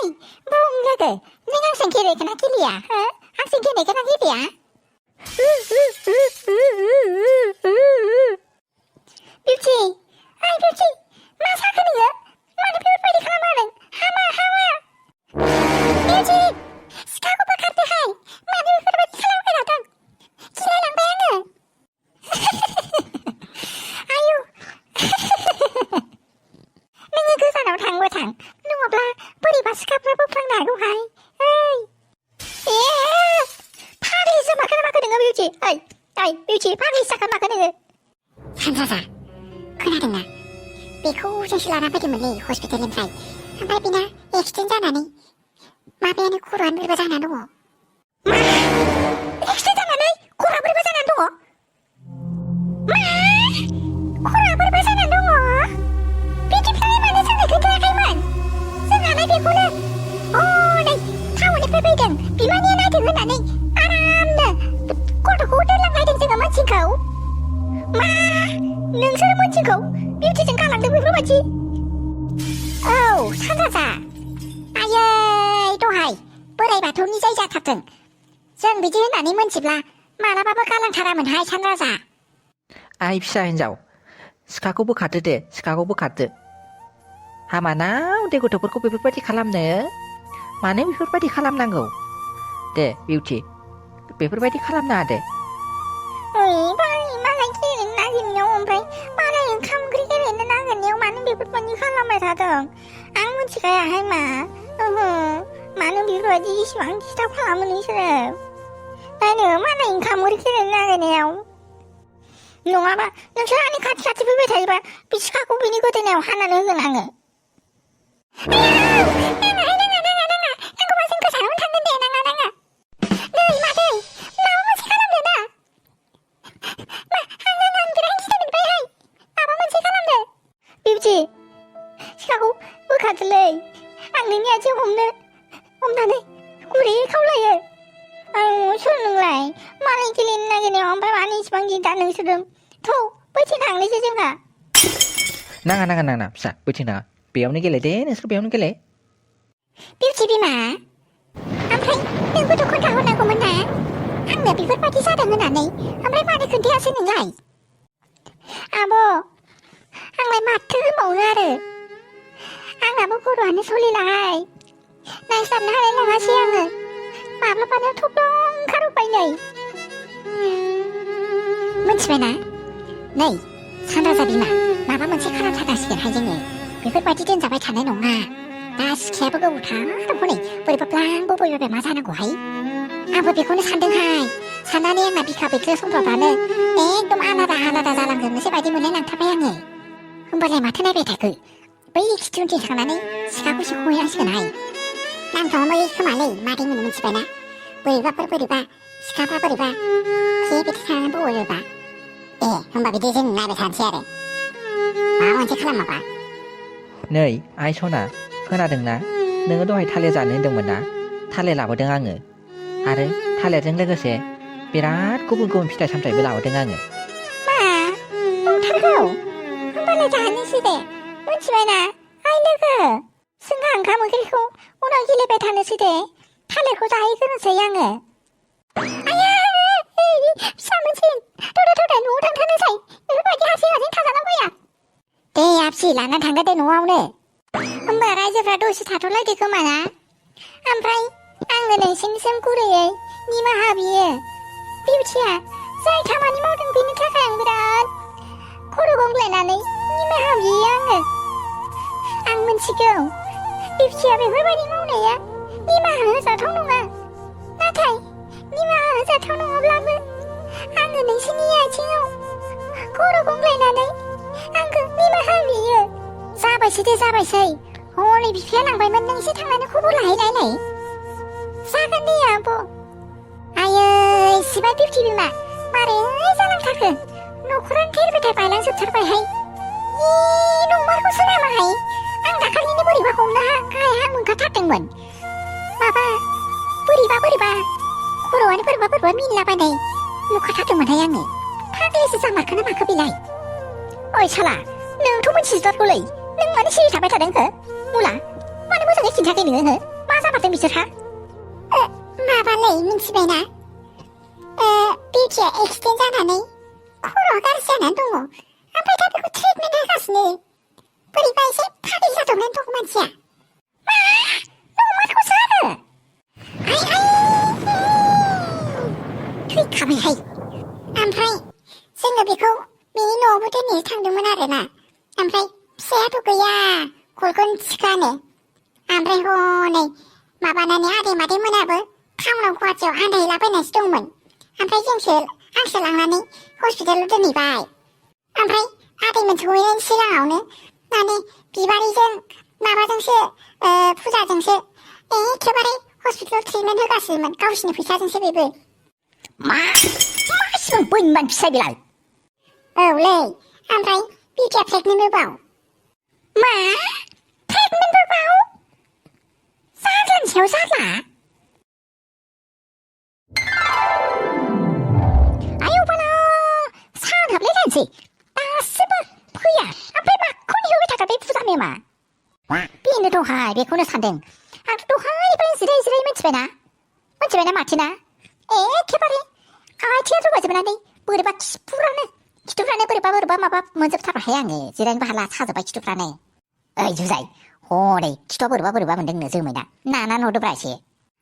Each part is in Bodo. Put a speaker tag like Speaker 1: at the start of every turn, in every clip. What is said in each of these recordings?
Speaker 1: लोगो नों आंजों गेलेगोन ना गेलेया हो आंजों गेलेगोन ना गेलेया बिउटि ओइ बिउटि मा जाखो नोङो मानो बेफोरबायदि खालामो हामा बिउटि सिखाखौ बोखारदोहाय मानो बेफोरबायदि खालामबाय थादों गिलायलांबाय आङो आयु नोङो गोजानाव थांबो थां नङाब्ला बोरैबा सिखाफ्रा बोफ्लांनो हागौहाय ओइ फाग्लिसो माखो ना माखो नोङो बिउटि ओइ बिउटि फाग्लिसो जाखो माखो नोङो सानजाजा खोनादोंना बेखौ जोंसो लाना फैदोंमोनलै हस्पिटालनिफ्राय ओमफ्राय बेना एक्सिडेन्ट जानानै माबायानो खर'आनो बोरैबा जानानै दङ मा एक्सिडेन्ट जानानै खर'आ बोरैबा जानानै दङ मा खर'आ बोरैबा जानानै दङ बिदिफ्राय मानो जोंनो खोन्थायाखैमोन जोंहालाय बेखौनो नै टाउननिफ्राय फैदों बिमानिया नायदों होननानै आरामनो गथ'खौ दोनलांलायदों जोङो मानसिखौ मा नोंसोर मानसिखौ बिउटिजों गालांदों बेफोरबायदि औ सानजाजा आयै दहाय बोराइ बाथौनि जाय जाथारदों जों बिदि होननानै मोनथिब्ला मालाबाबो गालांथारामोनहाय सानजाजा
Speaker 2: आइ फिसा हिन्जाव सिखाखौ बोखारदो दे सिखाखौ बोखारदो हामाना उन्दै गथ'फोरखौ बेफोरबायदि खालामनो मानो बेफोरबायदि खालामनांगौ दे बिउटि बेफोरबायदि खालामनाङा दे
Speaker 1: मालाय गेलेनो नागिरनायाव ओमफ्राय मालाय ओंखाम ओंख्रि गेलेनो नागिरनायाव मानो बेफोरबायदि खालामबाय थादों आं मिथिखायाहाय मानो बेफोरबायदि इसिबां डिस्टार्ब खालामो नोंसोरो नायनो मालाय ओंखाम ओंख्रि गेलेनो नागिरनायाव नङाबा नोंसोर आंनि खाथि खाथि फैबाय थायोबा बे सिखाखौ बिनि गोदोनायाव हानानै होगोन आङो सिखाखौ बोखारदोलै आं नोंनि आथिं हमनानै गुरैयै खावलायो आं सोर नोंलाय मालाय गेलेनो नागिरनायाव ओमफ्राय मानो इसिबां गिदा नोंसोरो थौ बैथिं थांनोसै जोंहा
Speaker 2: नाङा फिसा बैथिं नाङा बेयावनो गेले दे नोंसोर बेयावनो गेले
Speaker 1: बिउटि बिमा ओमफ्राय नोंबोथ' खोन्थाहरनांगौमोन ना आंनो बेफोरबायदि जादों होननानै ओमफ्राय मानो खोन्थायासै नोंलाय आब' आंलाय माथो होनबावनो आरो आंनाबो खर'आनो सलिलाहाय नायस्लाबनो हालाय लाङासै आङो माब्लाबानो थब्लं ओंखारबोबाय नै मिथिबायना नै सानराजा बिमा माबा मोनसे खालामथारनांसिगोनहाय जोङो बेफोरबायदि दोनजाबाय थानाय नङा दा सिखायाबो गोबावथार हनै बोरैबा प्लांबो बयबो मा जानांगौहाय आंबो बेखौनो सानदोंहाय साननानै आंना बिखा बिख्लो समफ्रावनो एकदम आलादा जालांजोबनोसै बायदि मोनलाय लांथारबाय आङो होमबालाय माथो नायबाय थाखो बै खिथिउनथिं थांनानै सिखाखौ सेख'हैनांसिगोनहाय नांथ'वामै खोमालै मादै मोनो मिथिबायना बोरैबा सिखाफ्रा बोरैबा बिदि थानानै बयोबा होमबा बिदि जों नायबाय थानोसै आरो माबा मोनसे खालामाबा
Speaker 2: नै आइ सना खोनादोंना नोङो दहाय थालिर जानो होन्दोंमोन ना थालिर लाबोदों आङो आरो थालिरजों लोगोसे बिराद गुबुन फिथाइ सामथाइबो लाबोदों आङो
Speaker 1: मा नंथारगौ होमबालाय जानोसै दे मिथिबायना आइ लोगो जोंहा ओंखाम ओंख्रिखौ उनाव गेलेबाय थानोसै दे थालिरखौ जाहैग्रोनोसै आङो आया फिसा मोनसे थौदो न'आव थांथारनोसै बेफोरबायदि हारसिं थाजाना फैया दे आबसि लानानै थांगोन दे न'आवनो होमबा रायजोफ्रा दसे थाथ'लायदो खोमा ना ओमफ्राय आंनो नोंसिनिसिम गुरैयै निमाहा बियो बिउटिया जाय खामानि मावदों बेनि थाखाय आं बिराद खर' गंग्लायनानै निमाहा बियो आं मिथिगौ बिउटिया बेफोरबायदि मावनाया निमाहा होजाथाव नङा नाथाय निमाहा होजाथाव नङाब्लाबो आङो नोंसिनि आथिङाव खर' गंग्लायनानै आंखौ निमाहा बियो जाबायसै दे जाबायसै हनै बिफाया लांबायमोन नों एसे थांनानै खबर लाहैलायलाय जागोन दे आब' आयै सिबाय बिउटि बिमा मारै जालांथारखो न'खरानो थेर-बेथेर बायलांजोबथारबायहाय नंमारगौसो नामाहाय आं दाखालिनो बोरैबा हमनो हाया मोनखाथारदोंमोन माबा बोरैबा खर'आनो बोरैबा मिनिलाबायनाय नुखाथारदोंमोनहाय आङो फाग्लिसो जामारखो ना माखो बेलाय ओइ साला नोंथ' मिथिजोबथारगौलै नों मानो सिरि थाबाय थादों हो मुला मानो मोजाङै खिन्थायाखै नोङो हो जामारदों बिसोरहा? माबालै मिन्थिबायना? बिउटिया एक्सिडेन्ट जानानै खर'आ गाज्रि जानानै दङ। ओमफ्राय दा बेखौ ट्रिटमेन्ट होगासिनो। बोरैबा एसे फाग्लि जादोंमोन दं मानसिया। मा? नंमारगौसो आरो? थैखाबायहाय। ओमफ्राय जोङो बेखौ बेनि न'आवबो दोननो थांदोंमोन आरोना। ओमफ्राय फिसायाथ' गैया, गलगोन थिखानो। ओमफ्राय हनै माबानानै आदै मादै मोनाबो टाउनाव गुवाहाटियाव आन्दायहैलाबायनासो दंमोन। ओमफ्राय आंसो लांनानै हस्पिटालाव दोनहैबाय। ओमफ्राय आदैमोन सहैनायनि सिगाङावनो माने बिबारिजों माबाजोंसो फुजाजोंसो एखेबारे हस्पिटालाव ट्रिटमेन्ट होगासिनोमोन गावसिनि फैसाजोंसो बेबो। मासिबां बोनमान फिसा बेलाय? औलै, ओमफ्राय बिउटिया प्रेगनेन्टबो बाव। मा? प्रेगनेन्टबो बाव? जारलानि सायाव जारला। आयौ बाला, सानहाबलाय जानोसै। दासिमबो फैया। ओमफ्राय माखौ नेहोबाय थाग्रा बे फुजा मेमा? बेनो दहाय, बेखौनो सानदों। आंथ' दहायनिफ्राय जिराय मिथिबायना माथोना? एखेबारे आथिङा जौगाजोबनानै बोरैबा खिथुफ्रानो बोरैबा माबा मोनजोबथारबायहाय आङो। जिरायनोबो हाला, साजोब्बाय खिथुफ्रानो। ओइ जुजाइ, हनै खिथुआ बोरैबा मोनदोंनो जोमैना। नानानै हरदोब्रा एसे।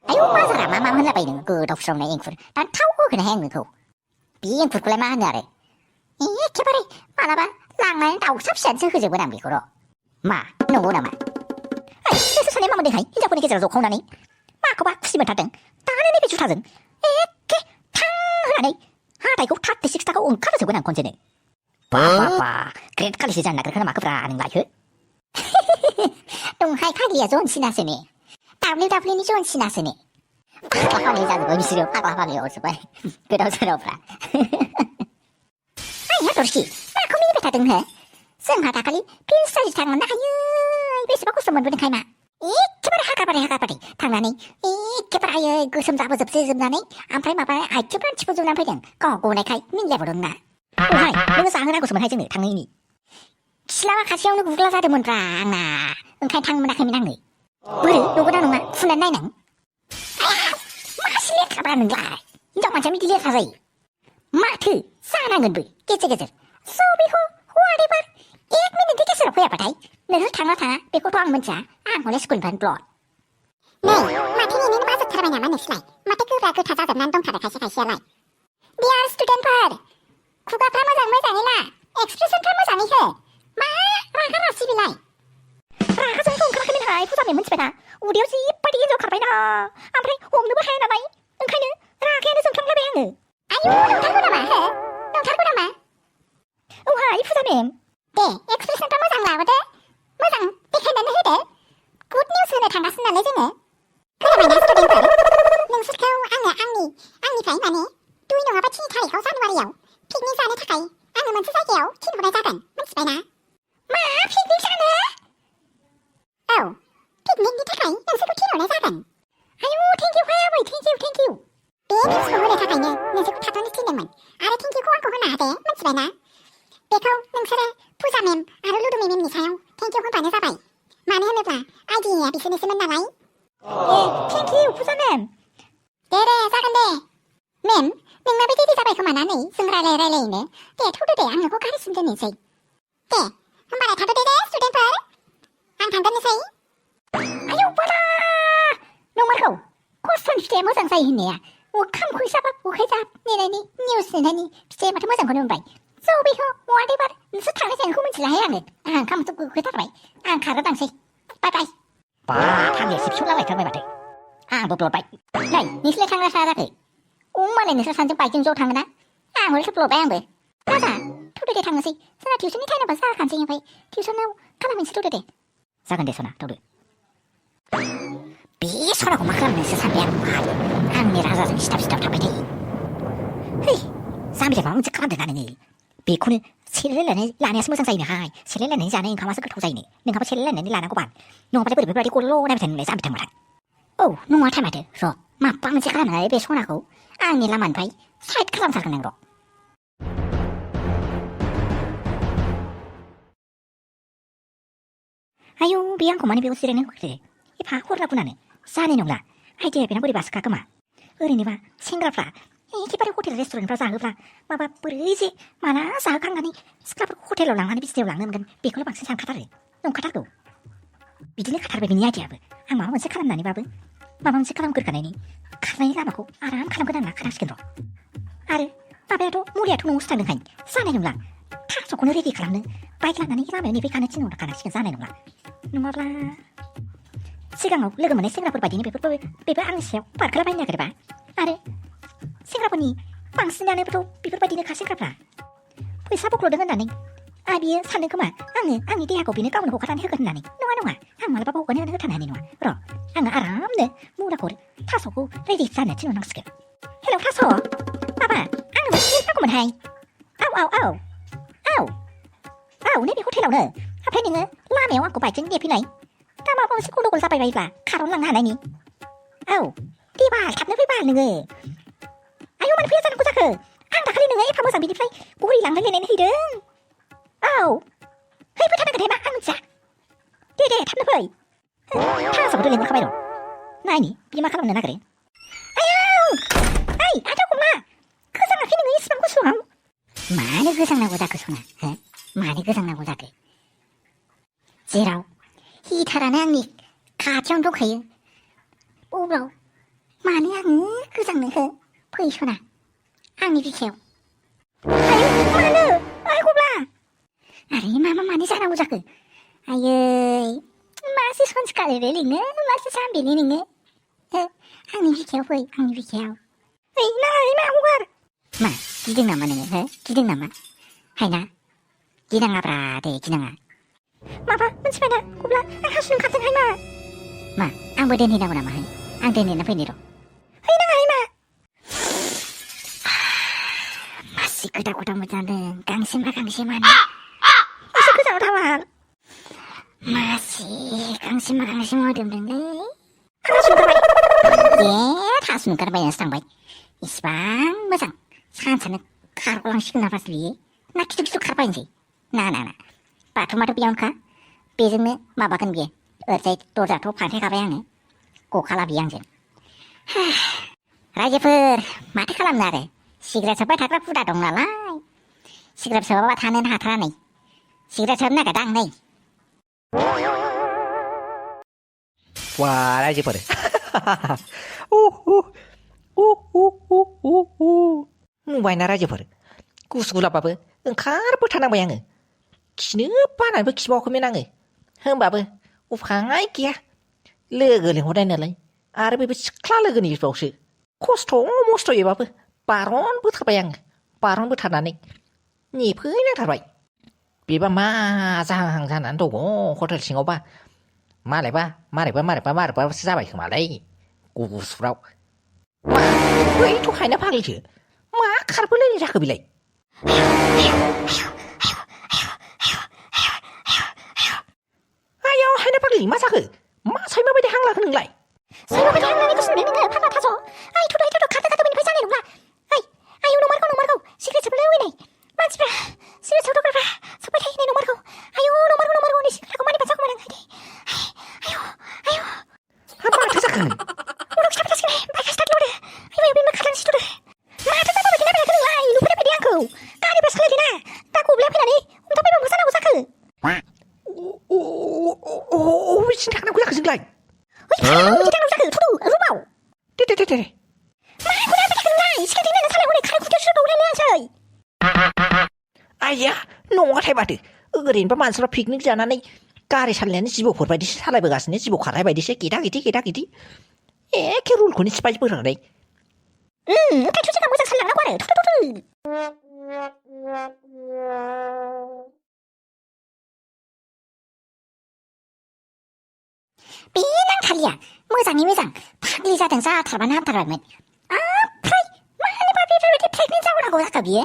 Speaker 1: आयौ बाजारा मा होनलाबाय नों? गोदाव सोरावनाय एंखुर। दा थाव होगोनहाय आं नोंखौ। बे एंखुरखौलाय मा होनो आरो? एखेबारे मालाबा लांनानै दाउसा फिसानोसो होजोबगोन आं बेखौ र'। मा नंगौ नामा? नोंसोर सानैया मा मोनदोंहाय हिनजावफोरनि गेजेराव जखावनानै? माखौबा खुसि मोनथारदों? दानो नैबे जुथाजों एखे थां होनानै हाथाइखौ 36 थाखाव ओंखारहोजोबगोन आं खनसेनो। बा ग्रेट खालिसो जानो नागिरखो ना माखोब्रा नोंलाय हो? दंहाय फाग्लिया जनसिनासो ने। WWनि जनसिनासो ने। फाग्ला जाजोब्बाय बिसोरो, फाग्ला हरजोब्बाय गोदाव सोरावफ्रा। आइया दरसि, माखौ मिनिबाय थादों हो? जोंहा दाखालि फिल्म स्टाडि थांनो हायो। बेसेबा खस्थ' मोनबोदोंखाय मा? एखेबारे हागाबारि थांनानै एखेबारे आयै गोसोम जाबोजोबनानै ओमफ्राय माबा आइथिंफ्रानो थिफुजोबनानै फैदों। गाव गनायखाय मिनिलायबावदों ना। ओमफ्राय नोङो जाहोनांगौसोमोनहाय जोंनो थांनायनि। खिलाबा खाथियावनो गुग्ला जादोंमोनब्रा आंना, ओंखायनो थांनो मोनाखैमोन आङो। बोरो नंगौना नङा फुननानै नायनां। मासे लेथ्राब्रा नोंलाय, हिनजाव मानसिया बिदि लेथ्रा जायो? माथो जानांगोनबो गेजेर स' बेखौ हौवादेबार 1 मिनिटनि गेजेराव फैयाबाथाय नोंसोर थाङा बेखौथ' आं मिथिया। आं हले स्कुलनिफ्रायनो ब्लद। नै माथो नेनोनो बाजोबथारबाय नामा नोंसोरलाय? माथो गोरा गोथा जाजोबनानै दंथारो खायसेयालाय। डियार स्टुडेन्टफोर, खुगाफ्रा मोजाङै ला, एक्सप्रेसनफ्रा मोजाङै हो। मा रागा रासि बेलाय? रागाजोंथ' ओंखाराखैमोनहाय फुजामे मिथिबायना। उदैयाव जिबायदि एन्जर खारबायना, ओमफ्राय हमनोबो हाया नालाय, ओंखायनो रागायानो जोंफ्लांलायबाय आङो। आयौ नंथारगौ नामा हो? नंथारगौ नामा? औहाय फुजा मेम। दे एक्सप्रेसनफ्रा मोजां लाबोदो, मोजां देखायनानै होदो। गुड निउस होनो थांगासिनो नालाय जोङो। खोनाबायना स्टुडेन्टफोर? नोंसोरखौ आङो आंनिफ्राय माने 2 नङाबा 3 थारिखआव जानुवारियाव पिकनिक जानो थाखाय आङो मोनसे जायगायाव थिनहरनाय जादों मिथिबायना? मा पिकनिक जानो? औ, पिकनिकनि थाखाय नोंसोरखौ थिनहरनाय जादों। आयौ थेंकिउहाय आबै, थेंकिउ। बे निउसखौ होनो थाखायनो नोंसोरखौ थाथ'नो थिनदोंमोन। आरो थेंकिउखौ आंखौ होनो हादे मिथिबायना? बेखौ नोंसोरो फुजा मेम आरो लुदुमि मेमनि सायाव थेंकिउ होनबानो जाबाय। मानो होनोब्ला आइडियाया बिसोरनिसोमोन नालाय। थेंकिउ फुजा मेम। दे जागोन दे। मेम नोंनाबो रेडि जाबाय खोमा ना? नै जों रायलायनो। दे थौदो दे, आं नोंखौ गारिसिम दोननोसै। दे होमबालाय थाथ'दो दे स्टुडेन्टफोर, आं थांग्रोनोसै। आयौ बाला, नंमारगौ खस्थ'नि फिथाइया मोजां जायो होननाया। ओंखाम उखैजाब नेनायनि निउस नेनायनि फिथाइया माथो मोजांखौनो मोनबाय। स' बेखौ वाटेभार नोंसोर थांनाय जानायखौ मिथिलाहाय आङो। आंहा ओंखामथ' उखैथारबाय, आं खारलांसै। बाय। बा थांनाया सिबसुलालायथारबाय माथो। आंबो ब्लदबाय। नै नोंसोरलाय थांग्रा जायाखै? मालाय नोंसोर सानैजों बाइकजों ज' थाङोना? आं हले ब्लदबाय आंबो। राजा थौदो दे थांनोसै। जोंना टिउसननि टाइमबा जाखानोसै, ओमफ्राय टिउसनाव खालामहैनोसै। थौदो दे। जागोन दे सना, थौदो। बे सनाखौ मा खालामनोसो सानबाय आं आंनि राजाजों सिथाब थाबाय थायो। है जाम्बिया माबा मोनसे खालामदों ना नोङो? बेखौनो सेलायलायनानै लानायासो मोजां जायोनोहाय। सेलायलायनानै जानाय ओंखामासो गोथाव जायोनो। नोंहाबो सेलायलायनानै लानांगौ बाल। नङाबाथाय बोरैबायदि गल' नायबाय थायो नोंलाय जाम्बि थांबाथाय। औ नङाथाय माथो। र' माबा मोनसे खालामनानै बे सनाखौ आंनि लामानिफ्राय साइड खालामथारगोन आं र'। आयौ बे आंखौ माने बेयाव जिरायनो होखो? एफा हरलाबोनानो जानाय नंला आइडिया बेना बोरैबासो खोमा ओरैनोबा सेंग्राफ्रा एखेबारे हटेल रेस्टुरेन्टफ्राव जाहोब्ला माबा बोरै जे माला जाहोखांनानै सिख्लाफोरखौ हटेलाव लांनानै बिसिनायाव लांनो मोनगोन बेखौनो बांसिन सानखाथारो नंखाथारगौ बिदिनो खाथारबाय बिनि आइडियाबो आं माबा मोनसे खालामनानैबाबो माबा मोनसे खालामग्रोखानायनि खारनायनि लामाखौ आराम खालामगोन आं खानांसिगोन र' आरो माबायाथ' मुलियाथ' न'आवसो थांदोंखाय जानाय नंला थास'खौनो रेडि खालामनो बाइक लानानै लामायाव नेफैखानो थिनहरखानांसिगोन जानाय नंला नङाब्ला सिगाङाव लोगो मोननाय सेंग्राफोर बायदिनो बेबो आंनि सायाव बारखोलाबायनो नागिरबा आरो सेंग्राफोरनि बांसिनानोथ' बेफोरबायदिनोखा सेंग्राफ्रा फैसा बख्ल'दों होननानै बियो सानदों खोमा आङो आंनि देहाखौ बेनो गावनो हगारनानै होगोन होननानै नङा आं मालाबाबो हगारनानै होथारनो हानाय नङा र' आङो आरामनो मुराखौ थास'खौ रेडि जानो थिनहरनांसिगोन हेलौ थास' माबा आंनो मोनसे नांगौमोनहाय औ नैबे हटेलावनो ओमफ्राय नोङो लामायाव आंखौ बाइकजों नेफैनाय दा माबा मोनसे गन्दगल जाबाय बायोब्ला खारन लांनो हानायनि औ दे बाल थाबनो फै बाल नोङो आयौ मानो फैया जानांगौ जाखो आं दाखालि नोङो एफा मोजां बिनिफ्राय गरि लांलायलायनानै हैदों औ फैथारनांगोनहाय मा आं मिथिया दे थाबनो फै थास'खौथ' लेंहरखाबाय र' नायनि बियो मा खालामनो नागिरो आयौ ओइ आदा गमा गोजाङाखै नोङो इसिबां गुसुआव मानो गोजांनांगौ जाखो सना हो मानो गोजांनांगौ जाखो जेराव हिटारानो आंनि खाथियावनो दंखायो अब्लाव मानो आङो गोजांनो हो फै सना आंनि बिखायाव आयौ मानो आइ गब्ला आरे मानो जानांगौ जाखो आयै मासे सनसिखारो लिङो मासे जाम्बिलै नोङो आंनि बिखायाव फै आंनि बिखायाव ओइ नाङा मा हगार मा गिदों नामा नोङो हो गिदों नामा हायना गिनाङाब्रा दे गिनाङा माबा मोनथिबाय ना गब्ला आं हासुनो ओंखारदोंहाय मा आंबो दोनहैनांगौ नामा है आं दोनहैना फैनि र' है नाङाहाय मा मासि गोदा मोजांदों गांसेमानो एसे गोजानाव थावा मासि गांसेमा मोदोमदोंलै हासुनो ओंखारबायनासो थांबाय इसिबां मोजां सानसेनो खारग'लांसिगोन ना फास बियो ना खिथु खारबायनोसै ना बाथरुमाथ' बेयावनोखा बेजोंनो माबागोन बियो ओरैजाय दरजाथ' फांथेखाबाय आङो गखाला बियो आंजों रायजोफोर माथो खालामनो आरो सिगारेट सोबबाय थाग्रा हुदा दं नालाय सिगारेट सोबाबा थानोनो हाथारा नै सिगारेट सोबनो नागिरदों आं नै
Speaker 2: वा रायजोफोर नुबायना रायजोफोर गुसु गुलाबबाबो ओंखारबोथारनांबाय आङो खिनो बानानैबो खिबावाखैमोन आङो होमबाबो उफाय गैया लोगो लिंहरनाय नालाय आरो बेबो सिख्ला लोगोनि बावसो खस्थ' मस्थ'यैबाबो बारनबोथारबाय आङो बारनबोथारनानै नेफैनांथारबाय बेबा मा जाहां जानानै दङ हटेल सिङावबा मारैबासो जाबाय खोमालै गुसुफ्राव बैथ' हायना फाग्लिसो मा खारबोलायनाय जाखो बेलाय आयाव हायना फाग्लि मा जाखो मा साइमा बायदि हां लाखो नोंलाय
Speaker 1: साइमा बायदि हां लानायखौ सोंदों नोङो फाग्ला थास' आइ थ'थ' खारदो बेनिफ्राय जानाय नंला आयौ नंमारगौ सिगारेट सोबनो लुबैनाय मानसिफ्रा सिगारेट सोबग्राफ्रा सोबबाय थायो नंमारगौ आयौ नंमारगौ नै सिगारेटखौ मानिबा जागौमोन आयौ
Speaker 2: माथो जाखो
Speaker 1: उनाव खिथाबाय थासिगोन बाइकआ स्टार्ट ल'दो आयौ बे मा खारनानै सिथ'दो माथो जाबा बायदि नायबाय नोंलाय नुफैनाय बायदि आंखौ गारिबो सालायदों ना दा गब्लाया फैनानै हमथाबायबा मा जानांगौ जाखो
Speaker 2: अबेसिम थांनांगौ जाखो जोंलाय
Speaker 1: बिदि थांनांगौ जाखो थुदु रुमाव
Speaker 2: दे
Speaker 1: मा खौनो नायबाय थाखो नोंलाय सिगारेट होनानै सालाय हनै खाराय खुथियाव दौलायलायासै
Speaker 2: आइया नङाथाय माथो ओरैनोबा मानसिफ्रा पिकनिक जानानै गारि सालायनानै जिबौफोर बायदिसो सालायबोगासिनो जिबौ खारनाय बायदिसो गेदा गेदि एखे रुलखौनो सिफायबोनानै
Speaker 1: ओंखायनोथ' जोंहा मोजां सालायलांनांगौ आरो थुदु बे नांथालिया मोजाङै मोजां फाग्लि जादों जाथारबानो हामथारबायमोन ओमफ्राय मानोबा बेफोरबायदि प्रेगनेन्ट जाबावनांगौ जाखो बियो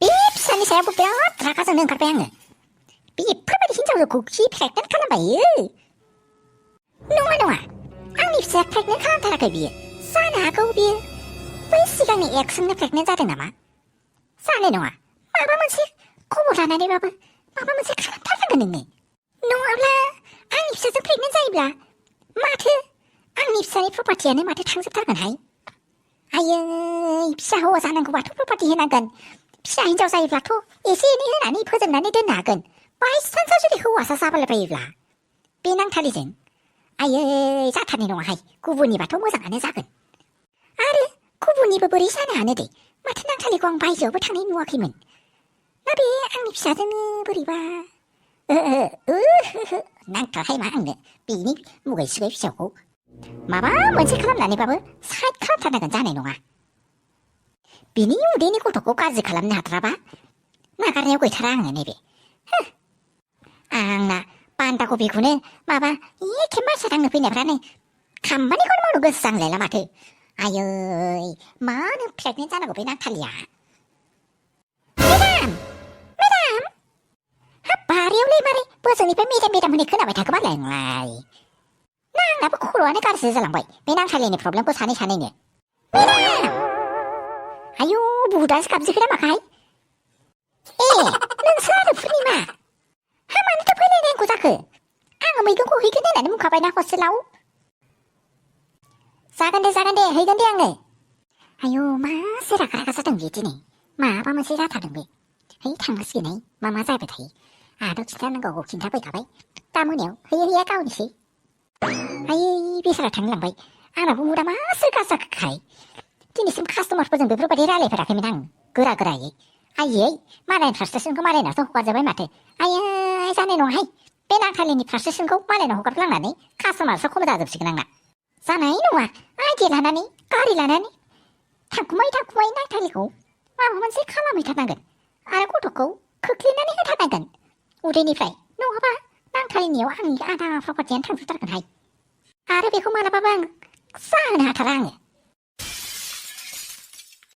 Speaker 1: बे फिसानि सायावबो बिराद रागा जोंनो ओंखारबाय आङो बेफोरबायदि हिनजावखौ खि प्रेगनेन्ट खालामबायो नङा आंनि फिसाया प्रेगनेन्ट खालामथाराखै बियो जानो हागौ बियो बै सिगांनि एक्सजोंनो प्रेगनेन्ट जादों नामा जानाय नङा माबा मोनसे खबर लानानैबाबो माबा मोनसे खालामथारनांगोन नोङो नङाब्ला आंनि फिसाजों प्रेगनेन्ट जायोब्ला माथो आंनि फिसानि प्रपार्टियानो माथो थांजोबथारगोनहाय आयै फिसा हौवा जानांगौबाथ' प्रपार्टि होनांगोन फिसा हिनजाव जायोब्लाथ' एसे एनै होनानै फोजोबनानै दोननो हागोन बायसान्सआव जुदि हौवासा जाबायबायोब्ला बे नांथालिजों आयै जाथारनाय नङाहाय गुबुननिबाथ' मोजाङानो जागोन आरो गुबुननिबो बोरै जानो हानो दे माथो नांथालिखौ आं बायजोआवबो थांनाय नुवाखैमोन ना बे आंनि फिसाजोंनो बोरैबा नांथाहाय मा आंनो बेनि मुगै सुगै फिसाखौ माबा मोनसे खालामनानैबाबो साइड खालामथारनांगोन जानाय नङा बिनि उदैनि गथ'खौ गाज्रि खालामनो हाथाराबा नागारनायाव गैथारा आङो नैबे आंना बान्दा कबिखौनो माबा एखे मानसिया दांनो फैनायफ्रानो खामानिखौनो मावनो गोसो जांलायला माथो आयै मानो प्रेगनेन्ट जानांगौ बे नांथालिया मेडाम हाब बारियावलाय मारै बोजोंनिफ्राय मेडाम होननाय खोनाबाय थाखोबालाय आंलाय ना आंनाबो खर'आनो गाज्रि जालांबाय बे नांथालिनि प्रब्लेमखौ सानैनो आयु बुहुदासो गाबजिखोना माखाय नोंसो आरो पुर्निमा हा मानोथो फैलायनांगौ जाखो आङो मैगंखौ हैगोन होननानै बुंखाबायना हस्टेलाव जागोन दे हैगोन दे आङो आयु मा रागा रागा जादों बे दिनै माबा मोनसे जाथारदों बे है थांनांसिगोनहाय मा जाबाय थायो आहाथ' खिन्थानांगौखौ खिन्थाफैखाबाय दा मोनायाव हैया गावनिसै आयै बेसारा थांलांबाय आंनाबो मुदा मा सोरगा जाखाय दिनैसिम कास्टमारफोरजों बेफोरबायदि रायलायफेराखैमोन आं गोरायै आयै मालायनि फ्रास्ट्रेसनखौ मालायनावसो हगारजोब्बाय माथो आयै जानाय नङाहाय बे नांथालिनि फ्रास्ट्रेसनखौ मालायनाव हगारफ्लांनानै कास्टमारसो खम जाजोबसिगोन आंना जानाय नङा आइडिया लानानै गारि लानानै थाखुमाय नांथालिखौ माबा मोनसे खालामहैथारनांगोन आरो गथ'खौ खोख्लैनानै होथारनांगोन उदैनिफ्राय नङाबा नांथालिनियाव आंनि आधा प्रपार्टियानो थांजोबथारगोनहाय आरो बेखौ मालाबाबो आं जाहोनो हाथारा आङो